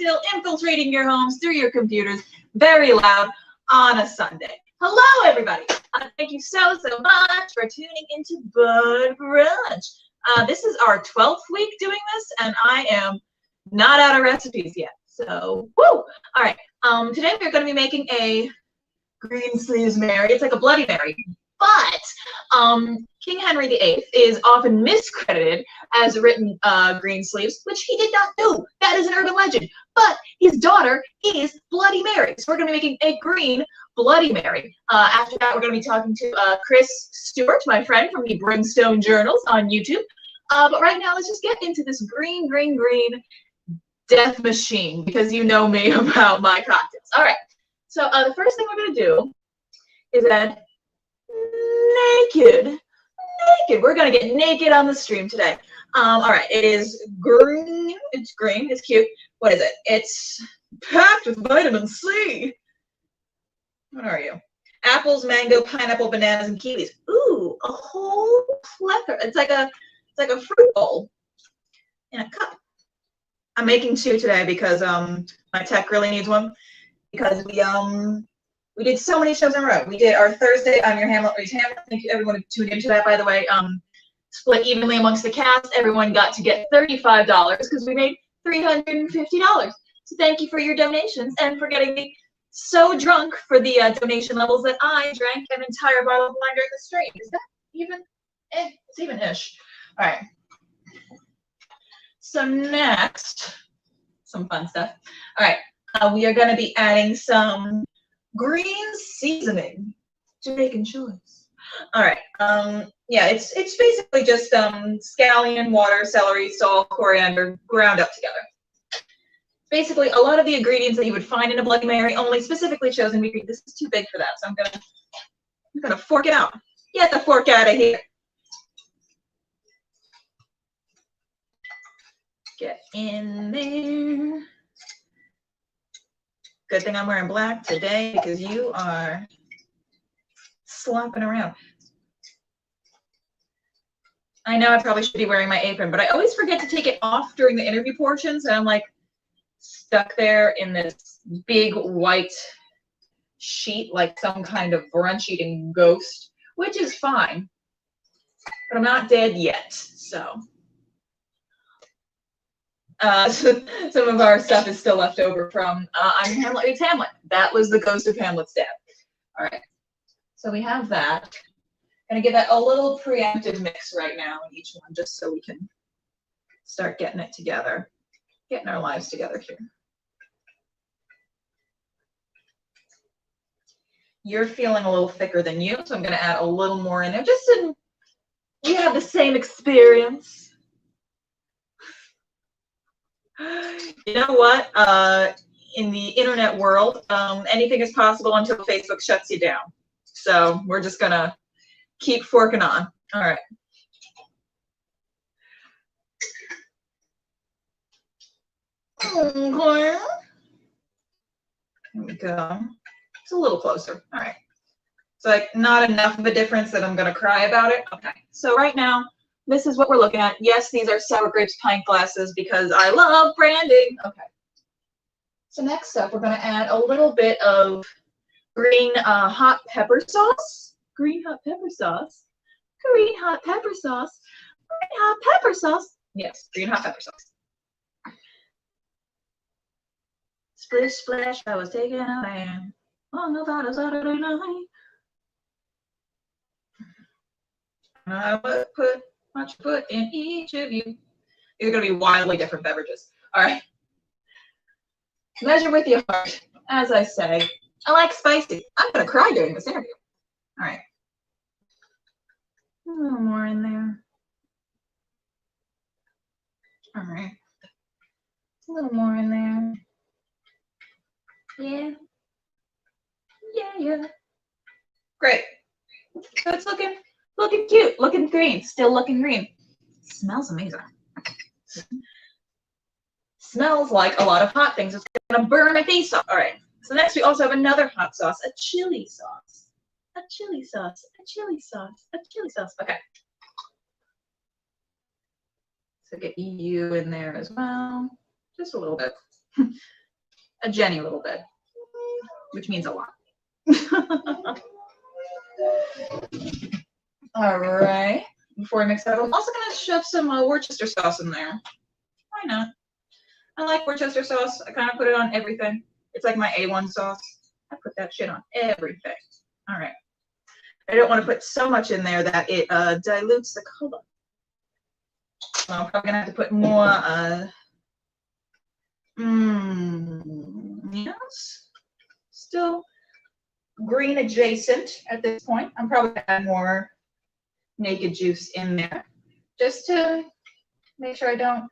still infiltrating your homes through your computers very loud on a Sunday. Hello, everybody. Thank you so much for tuning into Brunch. This is our 12th week doing this, and I am not out of recipes yet. So, woo! All right. Today we're going to be making a Greensleeves Mary. It's like a Bloody Mary. But King Henry VIII is often miscredited as written Greensleeves, which he did not do. That is an urban legend. But his daughter is Bloody Mary. So we're going to be making a green Bloody Mary. After that, we're going to be talking to Chris Stewart, my friend from the Brimstone Journals on YouTube. But right now, let's just get into this green death machine, because you know me about my cocktails. All right. So the first thing we're going to do is add naked. We're going to get naked on the stream today. All right. It is green. It's green. It's cute. What is it? It's packed with vitamin C. What are you? Apples, mango, pineapple, bananas, and kiwis. Ooh, a whole plethora. It's like a fruit bowl in a cup. I'm making two today because my tech really needs one, because we did so many shows in a row. We did our Thursday I'm Your Hamlet, Reads Hamlet. Thank you everyone who tuned into that, by the way. Split evenly amongst the cast. Everyone got to get $35 because we made $350. So thank you for your donations and for getting me so drunk for the donation levels that I drank an entire bottle of wine during the stream. Is that even? It's even-ish. All right. So next, some fun stuff. All right, we are going to be adding some green seasoning. Jamaican choice. All right. Yeah, it's basically just scallion, water, celery, salt, coriander ground up together. Basically, a lot of the ingredients that you would find in a Bloody Mary, only specifically chosen. This is too big for that, so I'm gonna fork it out. Get the fork out of here. Get in there. Good thing I'm wearing black today because you are slopping around. I know I probably should be wearing my apron, but I always forget to take it off during the interview portions, and I'm like stuck there in this big white sheet like some kind of brunch eating ghost, which is fine, but I'm not dead yet, so. Some of our stuff is still left over from I'm Your Hamlet Reads Hamlet. That was the ghost of Hamlet's death. All right, so we have that. Gonna give that a little preemptive mix right now in each one, just so we can start getting it together, getting our lives together here. You're feeling a little thicker than you, so I'm gonna add a little more in there, just so you have the same experience. You know what? In the internet world, anything is possible until Facebook shuts you down. So we're just gonna keep forking on. All right. Okay. Here we go. It's a little closer. All right. It's like not enough of a difference that I'm gonna cry about it. Okay. So right now, this is what we're looking at. Yes, these are sour grapes pint glasses because I love branding. Okay. So next up, we're going to add a little bit of green hot pepper sauce. Green hot pepper sauce. Green hot pepper sauce. Green hot pepper sauce. Yes, green hot pepper sauce. Splish splash, I was taking a bath on about a Saturday night. I would put much put in each of you. These are going to be wildly different beverages. All right. Measure with your heart. As I say, I like spicy. I'm going to cry during this interview. All right. A little more in there. All right. A little more in there. Yeah. Yeah. Great. So it's looking cute, looking green, still looking green. Smells amazing. Smells like a lot of hot things. It's gonna burn my face off. All right. So next we also have another hot sauce, a chili sauce. A chili sauce. A chili sauce. A chili sauce. Okay. So get you in there as well. Just a little bit. a Genny little bit, which means a lot. All right. Before I mix that, I'm also going to shove some Worcester sauce in there. Why not? I like Worcester sauce. I kind of put it on everything. It's like my A1 sauce. I put that shit on everything. All right. I don't want to put so much in there that it dilutes the color. So I'm probably going to have to put more. Yes. Still green adjacent at this point. I'm probably going to add more naked juice in there just to make sure I don't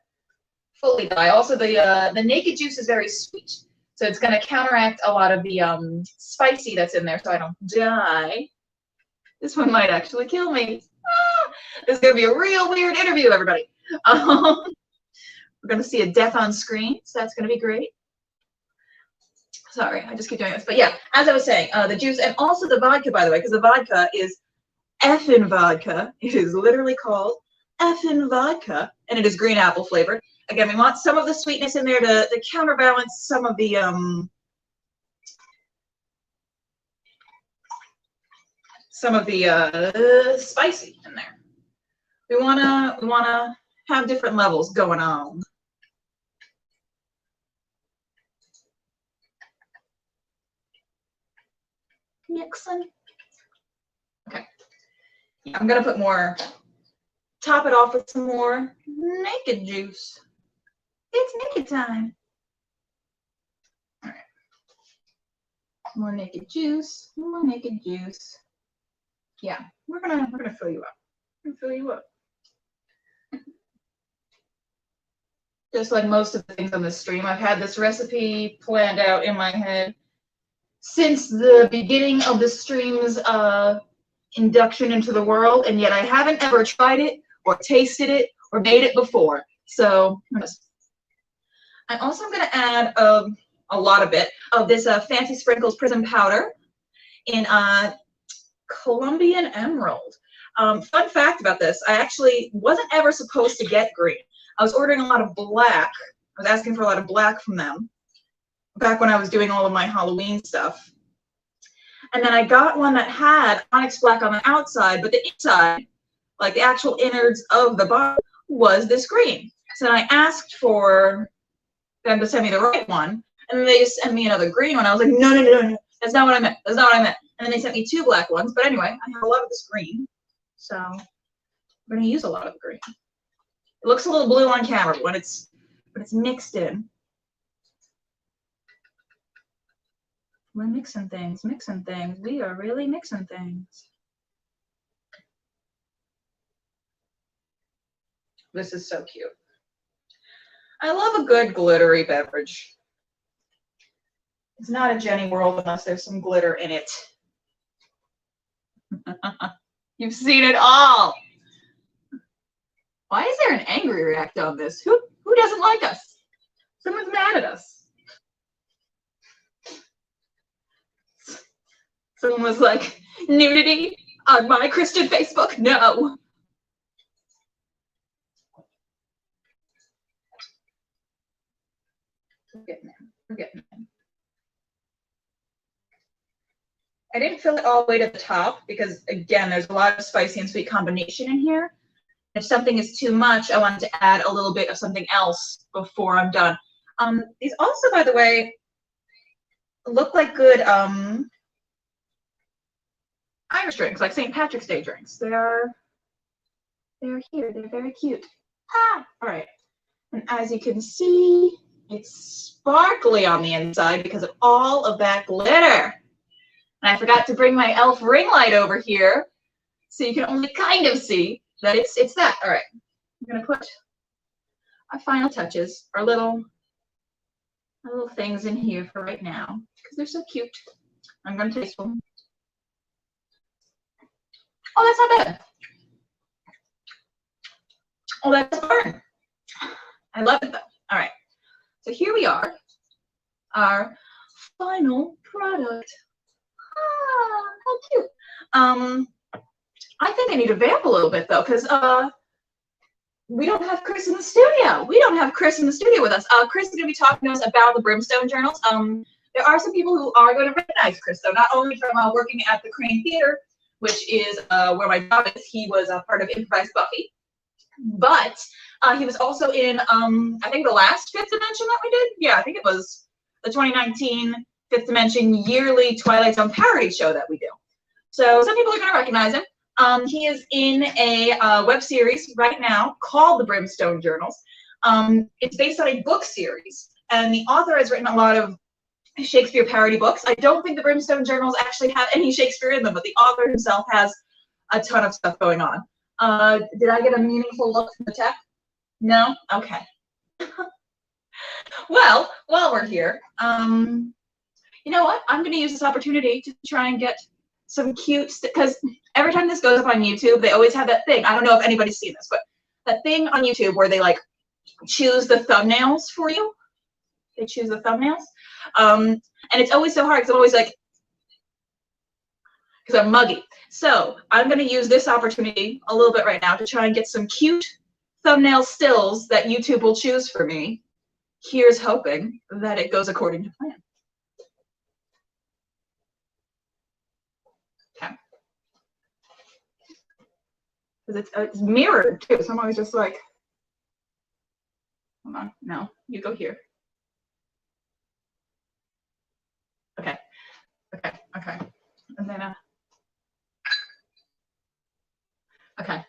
fully die. Also, the naked juice is very sweet, so it's going to counteract a lot of the spicy that's in there, so I don't die. This one might actually kill me. Ah, this is going to be a real weird interview, everybody. We're going to see a death on screen, so that's going to be great. Sorry, I just keep doing this. But yeah, as I was saying, the juice and also the vodka, by the way, because the vodka is effin' vodka. It is literally called effin' vodka, and it is green apple flavored. Again, we want some of the sweetness in there to counterbalance some of the spicy in there. We wanna have different levels going on. Mixing. Okay. Yeah, I'm gonna put more. Top it off with some more naked juice. It's naked time. All right. More naked juice. More naked juice. Yeah, we're gonna fill you up. We're gonna fill you up. Just like most of the things on this stream, I've had this recipe planned out in my head since the beginning of the stream's induction into the world, and yet I haven't ever tried it or tasted it or made it before. So I also am going to add a lot of it of this Fancy Sprinkles Prism Powder in Colombian Emerald. Fun fact about this, I actually wasn't ever supposed to get green. I was ordering a lot of black. I was asking for a lot of black from them back when I was doing all of my Halloween stuff. And then I got one that had onyx black on the outside, but the inside, like the actual innards of the bottle, was this green. So then I asked for them to send me the right one, and then they just sent me another green one. I was like, no, no, no, no, that's not what I meant. That's not what I meant. And then they sent me 2 black ones. But anyway, I have a lot of this green, so I'm going to use a lot of the green. It looks a little blue on camera, but when it's mixed in. We're mixing things, mixing things. We are really mixing things. This is so cute. I love a good glittery beverage. It's not a Genny world unless there's some glitter in it. You've seen it all. Why is there an angry react on this? Who doesn't like us? Someone's mad at us. Someone was like, nudity on my Christian Facebook? No. We're getting there. We're getting there. I didn't fill it all the way to the top because, again, there's a lot of spicy and sweet combination in here. If something is too much, I wanted to add a little bit of something else before I'm done. These also, by the way, look like good Irish drinks, like St. Patrick's Day drinks. They're here. They're very cute. Ah, all right. And as you can see, it's sparkly on the inside because of all of that glitter. And I forgot to bring my elf ring light over here, so you can only kind of see that it's that. All right. I'm gonna put our final touches, our little things in here for right now because they're so cute. I'm gonna taste them. Oh, that's not bad. Oh, that's fun. I love it though. All right. So here we are, our final product. Ah, how cute. I think I need to vamp a little bit though, because we don't have Chris in the studio. We don't have Chris in the studio with us. Chris is going to be talking to us about the Brimstone Journals. There are some people who are going to recognize Chris, though, not only from working at the Crane Theater, which is where my job is. He was a part of Improvised Buffy, but he was also in, I think, the last Fifth Dimension that we did. Yeah, I think it was the 2019 Fifth Dimension yearly Twilight Zone parody show that we do. So some people are going to recognize him. He is in a web series right now called The Brimstone Journals. It's based on a book series, and the author has written a lot of Shakespeare parody books. I don't think the Brimstone Journals actually have any Shakespeare in them, but the author himself has a ton of stuff going on. Did I get a meaningful look from the tech? No? Okay. Well, while we're here, you know what? I'm going to use this opportunity to try and get some cute, because every time this goes up on YouTube, they always have that thing. I don't know if anybody's seen this, but that thing on YouTube where they like choose the thumbnails for you. They choose the thumbnails. And it's always so hard because I'm always like, because I'm muggy. So I'm going to use this opportunity a little bit right now to try and get some cute thumbnail stills that YouTube will choose for me. Here's hoping that it goes according to plan. Because it's mirrored too, so I'm always just like, hold on, no, you go here. Okay, and then okay.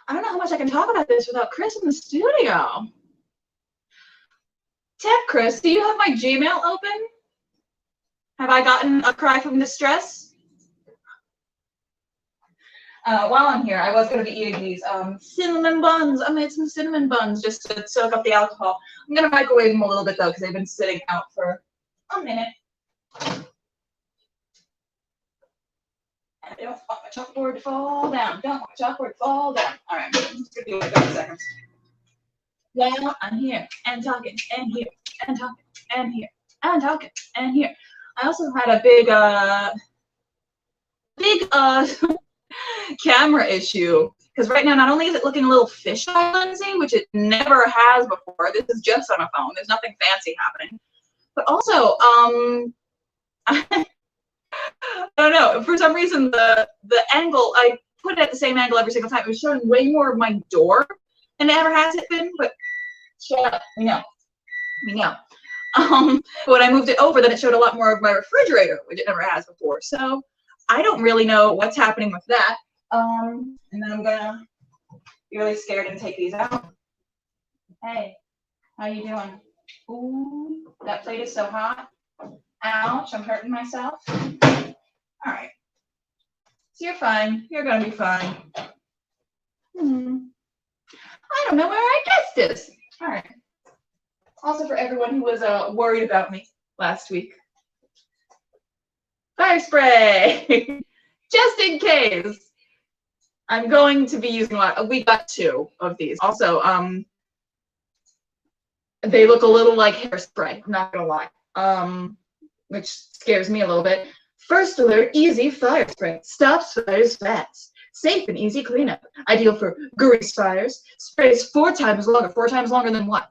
I don't know how much I can talk about this without Chris in the studio. Tech Chris, do you have my Gmail open? Have I gotten a cry from distress? While I'm here, I was going to be eating these cinnamon buns. I made some cinnamon buns just to soak up the alcohol. I'm going to microwave them a little bit, though, because they've been sitting out for a minute. And I don't want my chalkboard to fall down. Don't want my chalkboard to fall down. All right, I'm just going to be like 30 seconds. Well, I'm here and talking and here and talking and here and talking and here. I also had a big camera issue, because right now not only is it looking a little fisheye lensy, which it never has before. This is just on a phone. There's nothing fancy happening. But also, I don't know. For some reason, the angle, I put it at the same angle every single time. It was showing way more of my door than it ever has it been. But shut up. We know. When I moved it over, then it showed a lot more of my refrigerator, which it never has before. So I don't really know what's happening with that. And then I'm gonna be really scared and take these out. Hey, how you doing? Ooh, that plate is so hot. Ouch, I'm hurting myself. All right. So you're fine. You're gonna be fine. I don't know where our guest is. All right. Also, for everyone who was worried about me last week, fire spray, just in case. I'm going to be using a lot. We got 2 of these. Also, they look a little like hairspray, I'm not gonna lie, which scares me a little bit. First alert, easy fire spray. Stops fires fast. Safe and easy cleanup. Ideal for grease fires. Sprays 4 times longer. 4 times longer than what?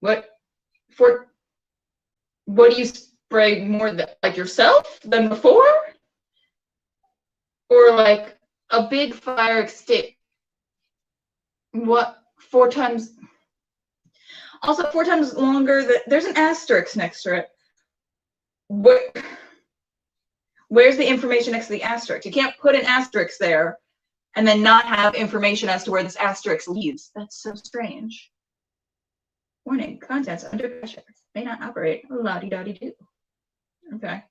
What? What do you spray more than, like yourself than before? Or like a big fire extinct? What? 4 times? Also 4 times longer. There's an asterisk next to it. Where's the information next to the asterisk? You can't put an asterisk there and then not have information as to where this asterisk leads. That's so strange. Warning, contents under pressure may not operate. La-di-da-di-do. Okay.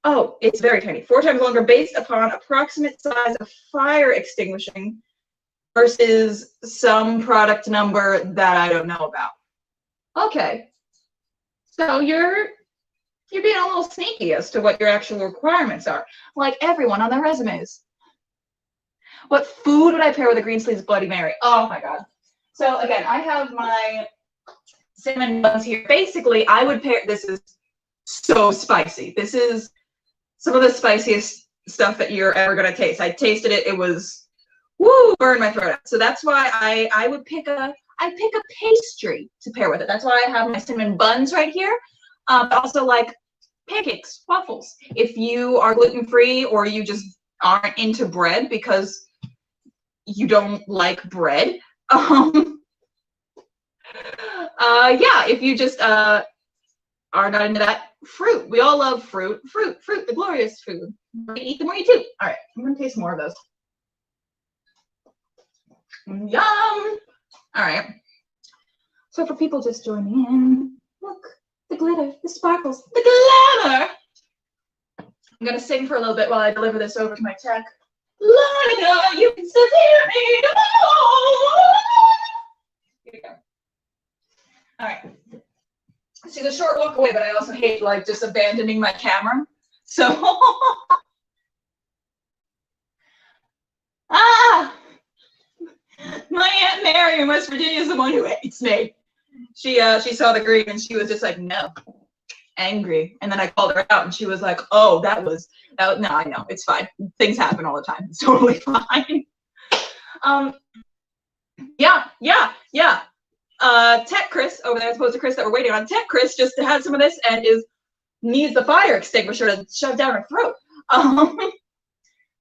Oh, it's very tiny. 4 times longer based upon approximate size of fire extinguishing versus some product number that I don't know about. Okay. So you're being a little sneaky as to what your actual requirements are, like everyone on their resumes. What food would I pair with a Greensleeves Bloody Mary? Oh my God. So again, I have my cinnamon buns here. Basically, I would pair, this is so spicy. This is some of the spiciest stuff that you're ever gonna taste. I tasted it. It was, woo, burned my throat out. So that's why I would pick a pastry to pair with it. That's why I have my cinnamon buns right here. But also like pancakes, waffles. If you are gluten-free or you just aren't into bread because you don't like bread, yeah, if you just are not into that, fruit. We all love fruit. Fruit, the glorious food. Eat the more you do. All right, I'm gonna taste more of those. Yum! All right. So for people just joining in, look, the glitter, the sparkles, the glamour. I'm gonna sing for a little bit while I deliver this over to my tech. Lorna, you can still hear me. Oh! Here we go. All right. See, the short walk away, but I also hate like just abandoning my camera. So, my Aunt Mary in West Virginia is the one who hates me. She saw the green and she was just like, no, angry. And then I called her out and she was like, oh, no, I know, it's fine. Things happen all the time. It's totally fine. Yeah. Tech Chris over there, as opposed to Chris that we're waiting on. Tech Chris just had some of this and needs the fire extinguisher to shove down her throat.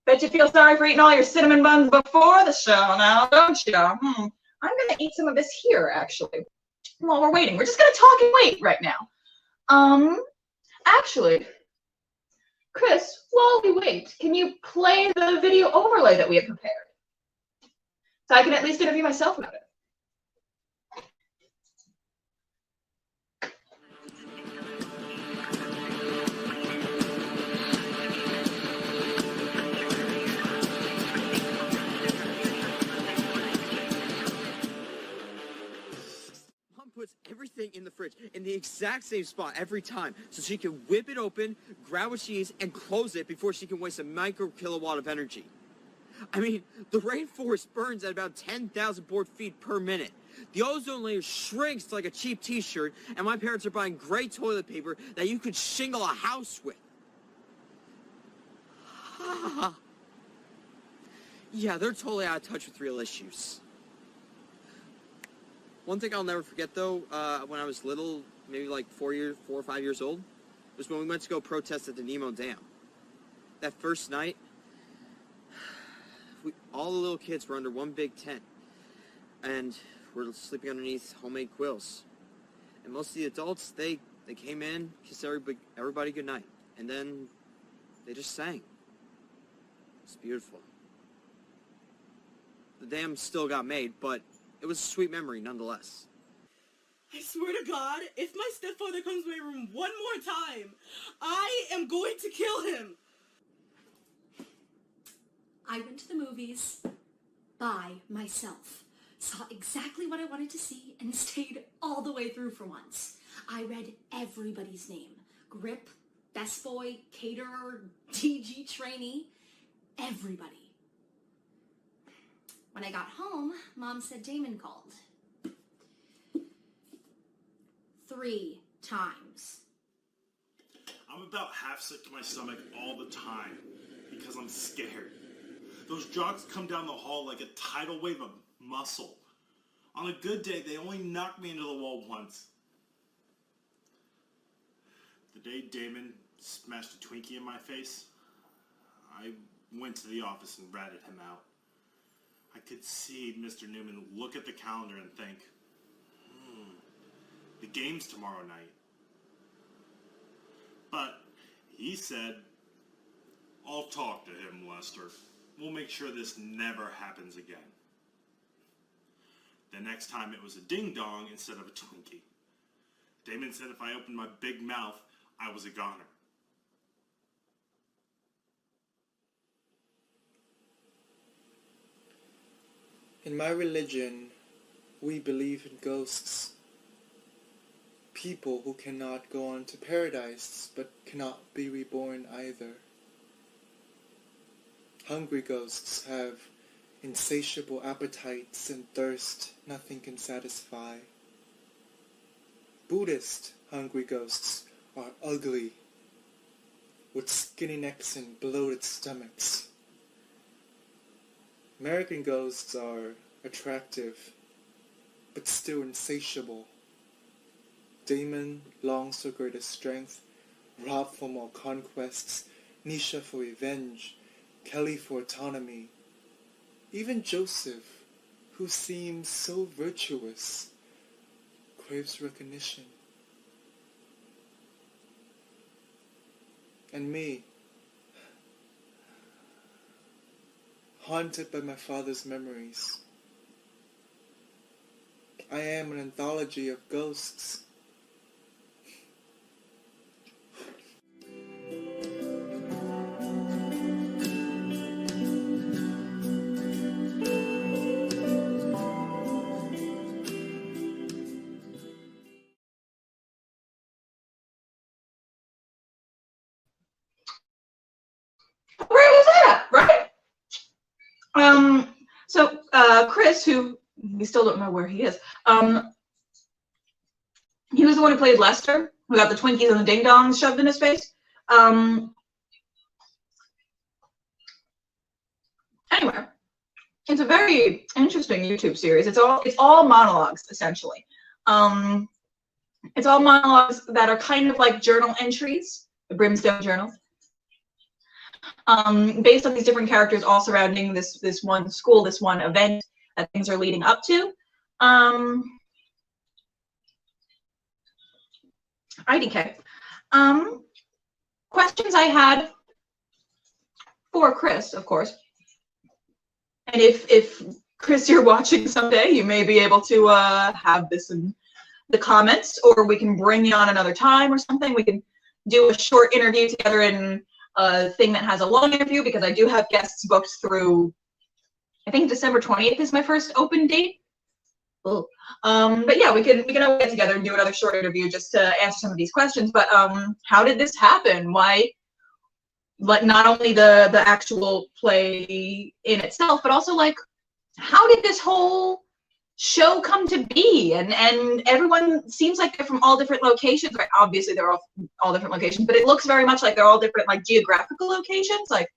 Bet you feel sorry for eating all your cinnamon buns before the show now, don't you? I'm gonna eat some of this here, actually, while we're waiting. We're just gonna talk and wait right now. Actually, Chris, while we wait, can you play the video overlay that we have prepared? So I can at least interview myself about it. Puts everything in the fridge in the exact same spot every time so she can whip it open, grab what she needs, and close it before she can waste a micro kilowatt of energy. I mean, the rainforest burns at about 10,000 board feet per minute. The ozone layer shrinks like a cheap t-shirt, and my parents are buying gray toilet paper that you could shingle a house with. Yeah, they're totally out of touch with real issues. One thing I'll never forget, though, when I was little, maybe like 4 or 5 years old, was when we went to go protest at the Nemo Dam. That first night, all the little kids were under one big tent, and we're sleeping underneath homemade quills. And most of the adults, they came in, kissed everybody goodnight, and then they just sang. It's beautiful. The dam still got made, but it was a sweet memory nonetheless. I swear to God, if my stepfather comes to my room one more time, I am going to kill him. I went to the movies by myself, saw exactly what I wanted to see, and stayed all the way through for once. I read everybody's name. Grip, best boy, caterer, DG trainee, everybody. When I got home, Mom said Damon called. 3 times. I'm about half sick to my stomach all the time because I'm scared. Those jocks come down the hall like a tidal wave of muscle. On a good day, they only knock me into the wall once. The day Damon smashed a Twinkie in my face, I went to the office and ratted him out. I could see Mr. Newman look at the calendar and think, the game's tomorrow night. But he said, I'll talk to him, Lester. We'll make sure this never happens again. The next time it was a ding-dong instead of a Twinkie. Damon said if I opened my big mouth, I was a goner. In my religion, we believe in ghosts. People who cannot go on to paradise, but cannot be reborn either. Hungry ghosts have insatiable appetites and thirst nothing can satisfy. Buddhist hungry ghosts are ugly. with skinny necks and bloated stomachs. American ghosts are attractive, but still insatiable. Damon longs for greater strength, Rob for more conquests, Nisha for revenge, Kelly for autonomy. Even Joseph, who seems so virtuous, craves recognition. And me, haunted by my father's memories. I am an anthology of ghosts. Where was that? Right? So Chris, who we still don't know where he is, he was the one who played Lester, who got the Twinkies and the ding dongs shoved in his face. Anyway, it's a very interesting YouTube series. It's all monologues essentially. It's all monologues that are kind of like journal entries, the Brimstone Journals. Based on these different characters all surrounding this one school, this one event that things are leading up to. IDK. Questions I had for Chris, of course. And if Chris, you're watching someday, you may be able to have this in the comments, or we can bring you on another time or something. We can do a short interview together in a thing that has a long interview, because I do have guests booked through, I think December 20th is my first open date. But yeah, we can all get together and do another short interview just to answer some of these questions. But how did this happen? Why, like, not only the actual play in itself, but also like, how did this whole show come to be? And everyone seems like they're from all different locations, right? Obviously they're all different locations, but it looks very much like they're all different, like, geographical locations. Like,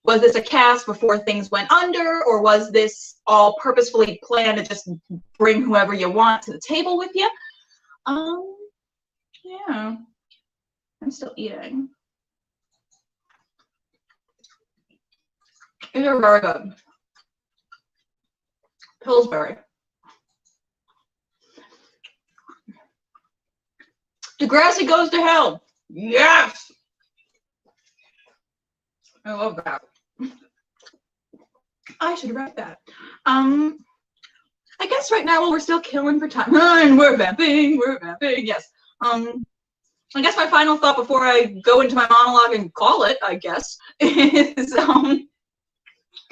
was this a cast before things went under, or was this all purposefully planned to just bring whoever you want to the table with you? Yeah, I'm still eating. These are very good. Pillsbury. Degrassi goes to hell. Yes. I love that. I should write that. I guess right now, while we're still killing for time, and we're vamping, yes. I guess my final thought before I go into my monologue and call it, I guess, is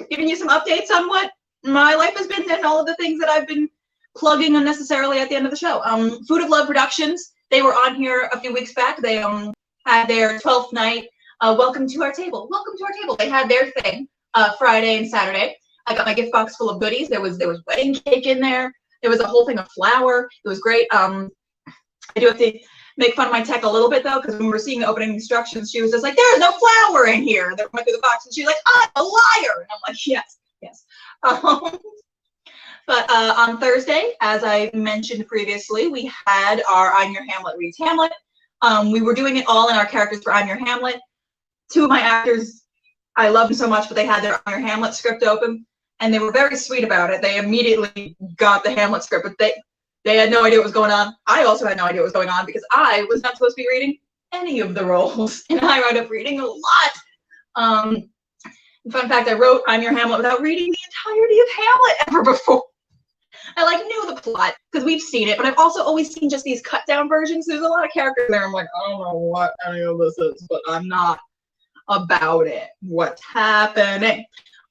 giving you some updates on what my life has been and all of the things that I've been plugging unnecessarily at the end of the show. Food of Love Productions, they were on here a few weeks back. They had their 12th night. Welcome to our table. Welcome to our table. They had their thing Friday and Saturday. I got my gift box full of goodies. There was wedding cake in there. There was a whole thing of flour. It was great. I do have to make fun of my tech a little bit though, because when we were seeing the opening instructions, she was just like, "There's no flour in here." They went through the box and she's like, "I'm a liar," and I'm like, "Yes, yes." But on Thursday, as I mentioned previously, we had our I'm Your Hamlet reads Hamlet. We were doing it all in our characters for I'm Your Hamlet. Two of my actors, I love them so much, but they had their I'm Your Hamlet script open, and they were very sweet about it. They immediately got the Hamlet script, but they had no idea what was going on. I also had no idea what was going on, because I was not supposed to be reading any of the roles, and I wound up reading a lot. Fun fact, I wrote I'm Your Hamlet without reading the entirety of Hamlet ever before. I knew the plot because we've seen it, but I've also always seen just these cut down versions. There's a lot of characters there. I'm like, I don't know what any of this is, but I'm not about it. What's happening?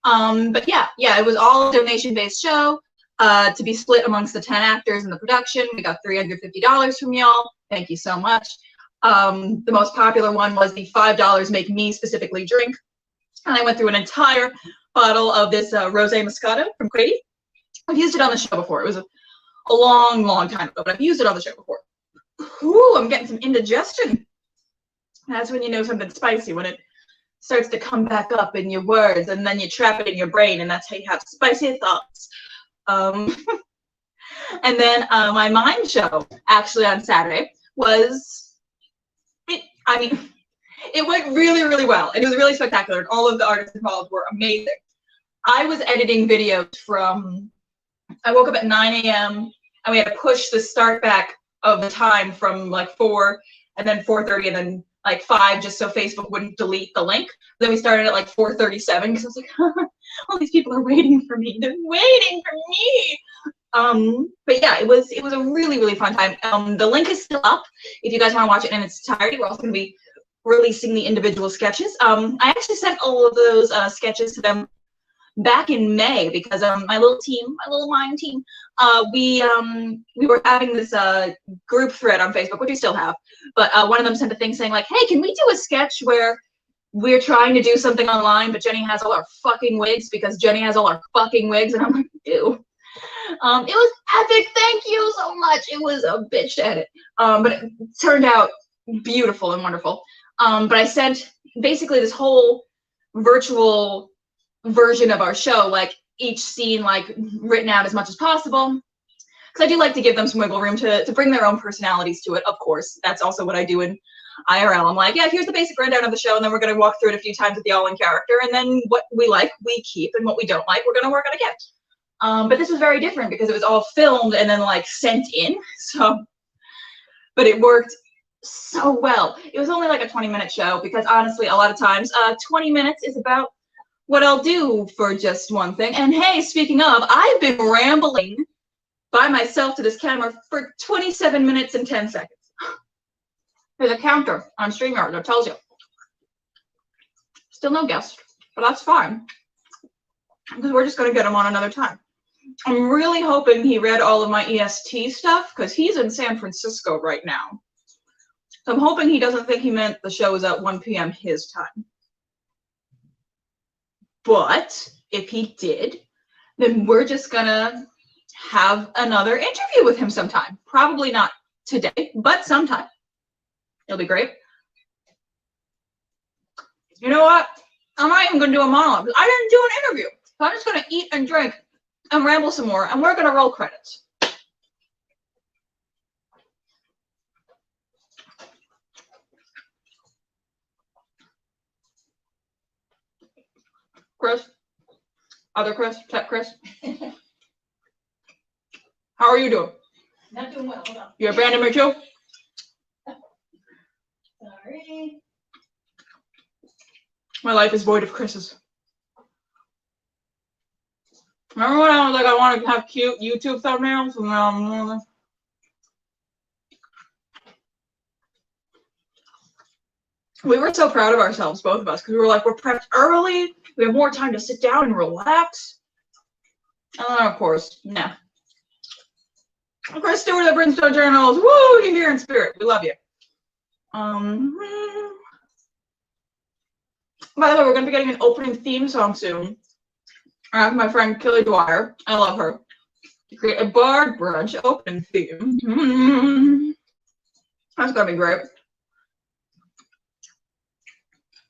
But yeah, it was all a donation-based show to be split amongst the 10 actors in the production. We got $350 from y'all. Thank you so much. The most popular one was the $5 make me specifically drink. And I went through an entire bottle of this Rosé Moscato from Crady. I've used it on the show before. It was a long, long time ago, but I've used it on the show before. Ooh, I'm getting some indigestion. That's when you know something's spicy, when it starts to come back up in your words, and then you trap it in your brain, and that's how you have spicy thoughts. Um, and then my mime show, actually on Saturday, it went really, really well, and it was really spectacular, and all of the artists involved were amazing. I was editing videos I woke up at 9 a.m., and we had to push the start back of the time from like 4, and then 4:30, and then like 5, just so Facebook wouldn't delete the link. Then we started at like 4:37, because I was like, all these people are waiting for me. They're waiting for me. But yeah, it was a really, really fun time. The link is still up if you guys want to watch it in its entirety. We're also going to be releasing the individual sketches. I actually sent all of those sketches to them back in May, because my little mime team, we were having this group thread on Facebook, which we still have, but one of them sent a thing saying like, hey, can we do a sketch where we're trying to do something online, but Genny has all our fucking wigs, because Genny has all our fucking wigs? And I'm like, ew. It was epic. Thank you so much. It was a bitch to edit, but it turned out beautiful and wonderful. But I sent basically this whole virtual version of our show, like each scene like written out as much as possible, because I do like to give them some wiggle room to bring their own personalities to it. Of course, that's also what I do in IRL. I'm like, yeah, here's the basic rundown of the show, and then we're going to walk through it a few times with y'all in character, and then what we like we keep, and what we don't like we're going to work on again. But this was very different because it was all filmed and then like sent in, but it worked so well. It was only like a 20-minute show, because honestly, a lot of times 20 minutes is about what I'll do for just one thing. And hey, speaking of, I've been rambling by myself to this camera for 27 minutes and 10 seconds. There's a counter on StreamYard that tells you. Still no guest, but that's fine, because we're just going to get him on another time. I'm really hoping he read all of my EST stuff, because he's in San Francisco right now. So I'm hoping he doesn't think he meant the show is at 1 p.m. his time. But if he did, then we're just gonna have another interview with him sometime. Probably not today, but sometime. It'll be great. You know what? I'm not even gonna do a monologue. I didn't do an interview. So I'm just gonna eat and drink and ramble some more, and we're gonna roll credits. Chris? Other Chris? Tech Chris? How are you doing? Not doing well. Hold on. You abandoned me too? Sorry. My life is void of Chris's. Remember when I was like, I want to have cute YouTube thumbnails? And now we were so proud of ourselves, both of us, because we were like, we're prepped early. We have more time to sit down and relax. And then, of course, nah. Chris Stewart of Brimstone Journals. Woo! You're here in spirit. We love you. By the way, we're going to be getting an opening theme song soon. I have my friend Kelly Dwyer. I love her. To create a bar brunch opening theme. That's going to be great.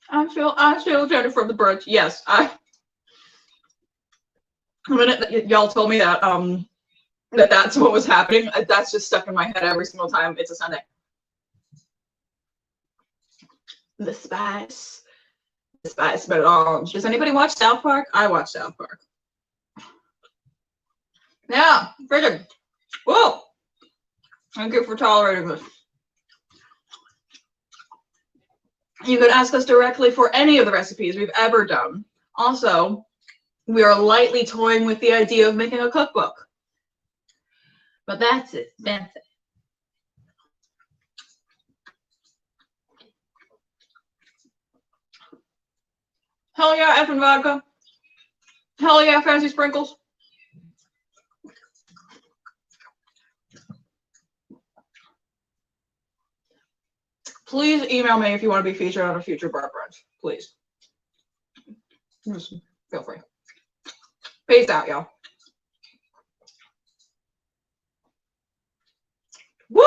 I feel Jennifer from the brunch. Yes, the minute that y'all told me that that's what was happening, that's just stuck in my head every single time it's a Sunday. The spice melange. Does anybody watch South Park? I watch South Park. Yeah, friggin'. Whoa! Thank you for tolerating this. You could ask us directly for any of the recipes we've ever done. Also, we are lightly toying with the idea of making a cookbook. But that's it. That's it. Hell yeah, effing vodka. Hell yeah, fancy sprinkles. Please email me if you want to be featured on a future bar brunch. Please. Just feel free. Peace out, y'all. Woo!